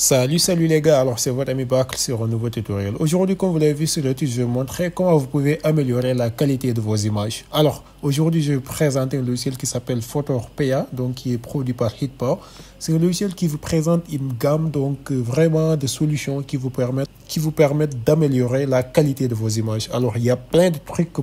Salut les gars, alors c'est votre ami Bakr sur un nouveau tutoriel. Aujourd'hui, comme vous l'avez vu sur le titre, je vais vous montrer comment vous pouvez améliorer la qualité de vos images. Alors, aujourd'hui, je vais vous présenter un logiciel qui s'appelle Photopea, donc qui est produit par Hitpo. C'est un logiciel qui vous présente une gamme vraiment de solutions qui vous permettent d'améliorer la qualité de vos images. Alors, il y a plein de trucs que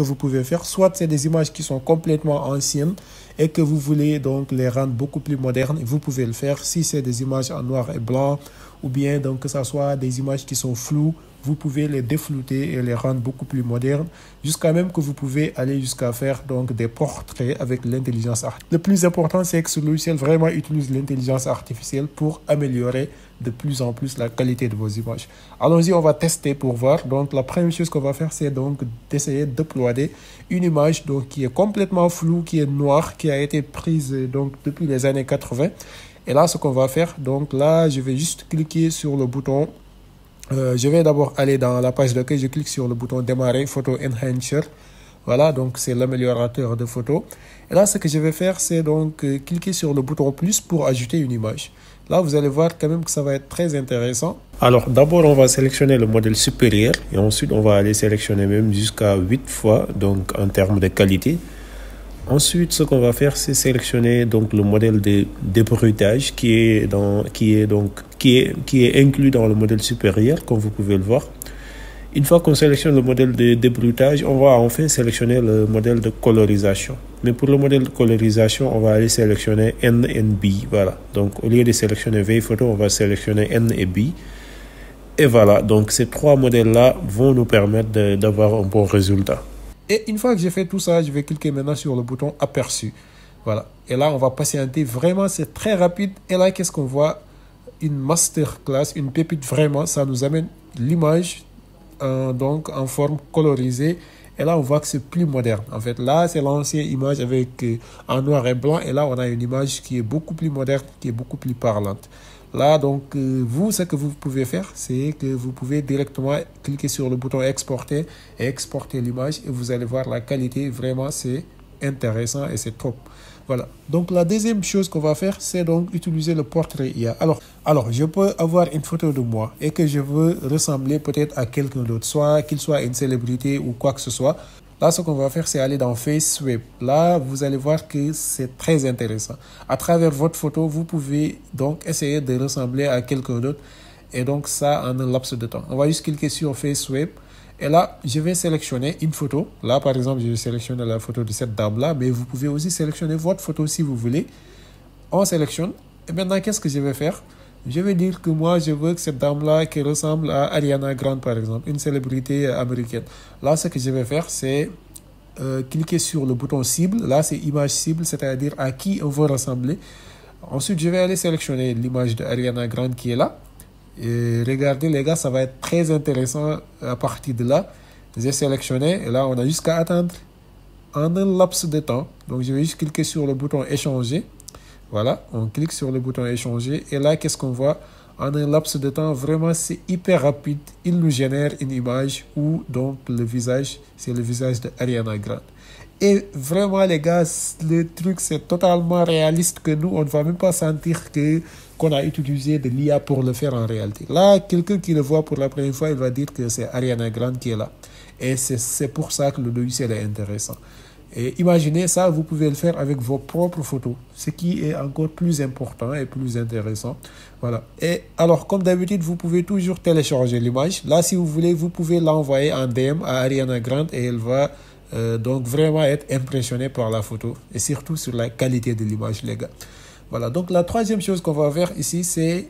vous pouvez faire. Soit c'est des images qui sont complètement anciennes et que vous voulez donc les rendre beaucoup plus modernes, vous pouvez le faire. Si c'est des images en noir et blanc ou bien donc que ce soit des images qui sont floues, vous pouvez les déflouter et les rendre beaucoup plus modernes, jusqu'à même que vous pouvez aller jusqu'à faire donc des portraits avec l'intelligence artificielle. Le plus important, c'est que ce logiciel vraiment utilise l'intelligence artificielle pour améliorer de plus en plus la qualité de vos images. Allons-y, on va tester pour voir. Donc la première chose qu'on va faire, c'est donc d'essayer d'uploader une image donc qui est complètement floue, qui est noire, qui a été prise donc depuis les années 80. Et là, ce qu'on va faire, donc là, je vais juste cliquer sur le bouton. Je vais d'abord aller dans la page d'accueil, je clique sur le bouton démarrer, Photo Enhancer. Voilà, donc c'est l'améliorateur de photos. Et là, ce que je vais faire, c'est donc cliquer sur le bouton plus pour ajouter une image. Là, vous allez voir quand même que ça va être très intéressant. Alors, d'abord, on va sélectionner le modèle supérieur et ensuite, on va aller sélectionner même jusqu'à 8 fois, donc en termes de qualité. Ensuite, ce qu'on va faire, c'est sélectionner donc le modèle de débruitage qui est inclus dans le modèle supérieur, comme vous pouvez le voir. Une fois qu'on sélectionne le modèle de débruitage, on va enfin sélectionner le modèle de colorisation. Mais pour le modèle de colorisation, on va aller sélectionner N et B. Voilà. Donc, au lieu de sélectionner vieille photo, on va sélectionner N et B. Et voilà. Donc, ces trois modèles-là vont nous permettre d'avoir un bon résultat. Et une fois que j'ai fait tout ça, je vais cliquer maintenant sur le bouton aperçu. Voilà. Et là, on va patienter. Vraiment, c'est très rapide. Et là, qu'est-ce qu'on voit? Une masterclass, une pépite vraiment. Ça nous amène l'image donc en forme colorisée. Et là, on voit que c'est plus moderne. En fait, là, c'est l'ancienne image avec en noir et blanc. Et là, on a une image qui est beaucoup plus moderne, qui est beaucoup plus parlante. Là, donc, vous, ce que vous pouvez faire, c'est que vous pouvez directement cliquer sur le bouton exporter et exporter l'image. Et vous allez voir la qualité. Vraiment, c'est intéressant et c'est top. Voilà. Donc, la deuxième chose qu'on va faire, c'est donc utiliser le portrait IA. Alors, je peux avoir une photo de moi et que je veux ressembler peut-être à quelqu'un d'autre, soit qu'il soit une célébrité ou quoi que ce soit. Là, ce qu'on va faire, c'est aller dans Face Swap. Là, vous allez voir que c'est très intéressant. À travers votre photo, vous pouvez donc essayer de ressembler à quelqu'un d'autre. Et donc, ça en un laps de temps. On va juste cliquer sur Face Swap. Et là, je vais sélectionner une photo. Là, par exemple, je vais sélectionner la photo de cette dame-là. Mais vous pouvez aussi sélectionner votre photo si vous voulez. On sélectionne. Et maintenant, qu'est-ce que je vais faire? Je vais dire que moi, je veux que cette dame-là qui ressemble à Ariana Grande, par exemple, une célébrité américaine. Là, ce que je vais faire, c'est cliquer sur le bouton cible. Là, c'est image cible, c'est-à-dire à qui on veut ressembler. Ensuite, je vais aller sélectionner l'image de Ariana Grande qui est là. Et regardez, les gars, ça va être très intéressant à partir de là. J'ai sélectionné et là, on a jusqu'à attendre en un laps de temps. Donc, je vais juste cliquer sur le bouton échanger. Voilà, on clique sur le bouton échanger et là, qu'est-ce qu'on voit? En un laps de temps, vraiment, c'est hyper rapide. Il nous génère une image où donc le visage, c'est le visage de Ariana Grande. Et vraiment, les gars, le truc, c'est totalement réaliste que nous, on ne va même pas sentir qu'on a utilisé de l'IA pour le faire en réalité. Là, quelqu'un qui le voit pour la première fois, il va dire que c'est Ariana Grande qui est là. Et c'est pour ça que le logiciel est intéressant. Et imaginez ça, vous pouvez le faire avec vos propres photos, ce qui est encore plus important et plus intéressant. Voilà. Et alors, comme d'habitude, vous pouvez toujours télécharger l'image. Là, si vous voulez, vous pouvez l'envoyer en DM à Ariana Grande et elle va donc vraiment être impressionnée par la photo et surtout sur la qualité de l'image, les gars. Voilà. Donc, la troisième chose qu'on va faire ici, c'est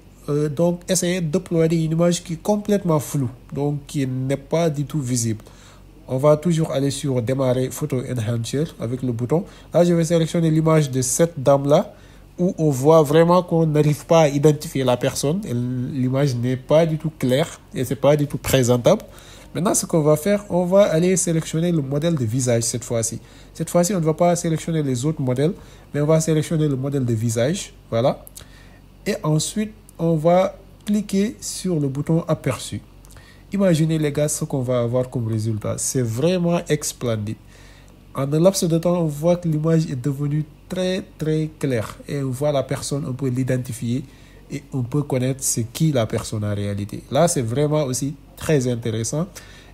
donc essayer d'uploader une image qui est complètement floue, donc qui n'est pas du tout visible. On va toujours aller sur démarrer Photo Enhancer avec le bouton. Là, je vais sélectionner l'image de cette dame-là où on voit vraiment qu'on n'arrive pas à identifier la personne. L'image n'est pas du tout claire et c'est pas du tout présentable. Maintenant, ce qu'on va faire, on va aller sélectionner le modèle de visage cette fois-ci. Cette fois-ci, on ne va pas sélectionner les autres modèles, mais on va sélectionner le modèle de visage. Voilà. Et ensuite, on va cliquer sur le bouton aperçu. Imaginez les gars ce qu'on va avoir comme résultat. C'est vraiment splendide. En un laps de temps, on voit que l'image est devenue très très clair et on voit la personne, on peut l'identifier et on peut connaître c'est qui la personne en réalité. Là, c'est vraiment aussi très intéressant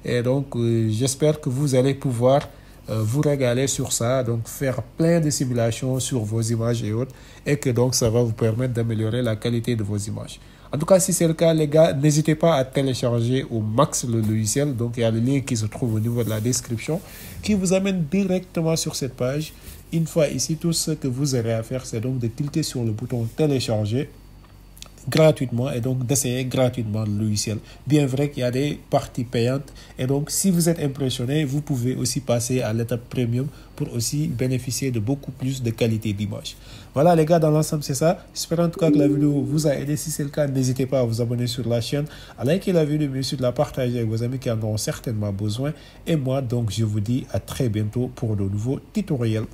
et donc j'espère que vous allez pouvoir vous régaler sur ça, donc faire plein de simulations sur vos images et autres, et que donc ça va vous permettre d'améliorer la qualité de vos images. En tout cas, si c'est le cas, les gars, n'hésitez pas à télécharger au max le logiciel. Donc, il y a le lien qui se trouve au niveau de la description qui vous amène directement sur cette page. Une fois ici, tout ce que vous aurez à faire, c'est donc de cliquer sur le bouton télécharger gratuitement et donc d'essayer gratuitement le logiciel. Bien vrai qu'il y a des parties payantes et donc si vous êtes impressionné, vous pouvez aussi passer à l'étape premium pour aussi bénéficier de beaucoup plus de qualité d'image. Voilà les gars, dans l'ensemble c'est ça. J'espère en tout cas que la vidéo vous a aidé. Si c'est le cas, n'hésitez pas à vous abonner sur la chaîne, à liker la vidéo, bien sûr de la partager avec vos amis qui en ont certainement besoin. Et moi donc je vous dis à très bientôt pour de nouveaux tutoriels.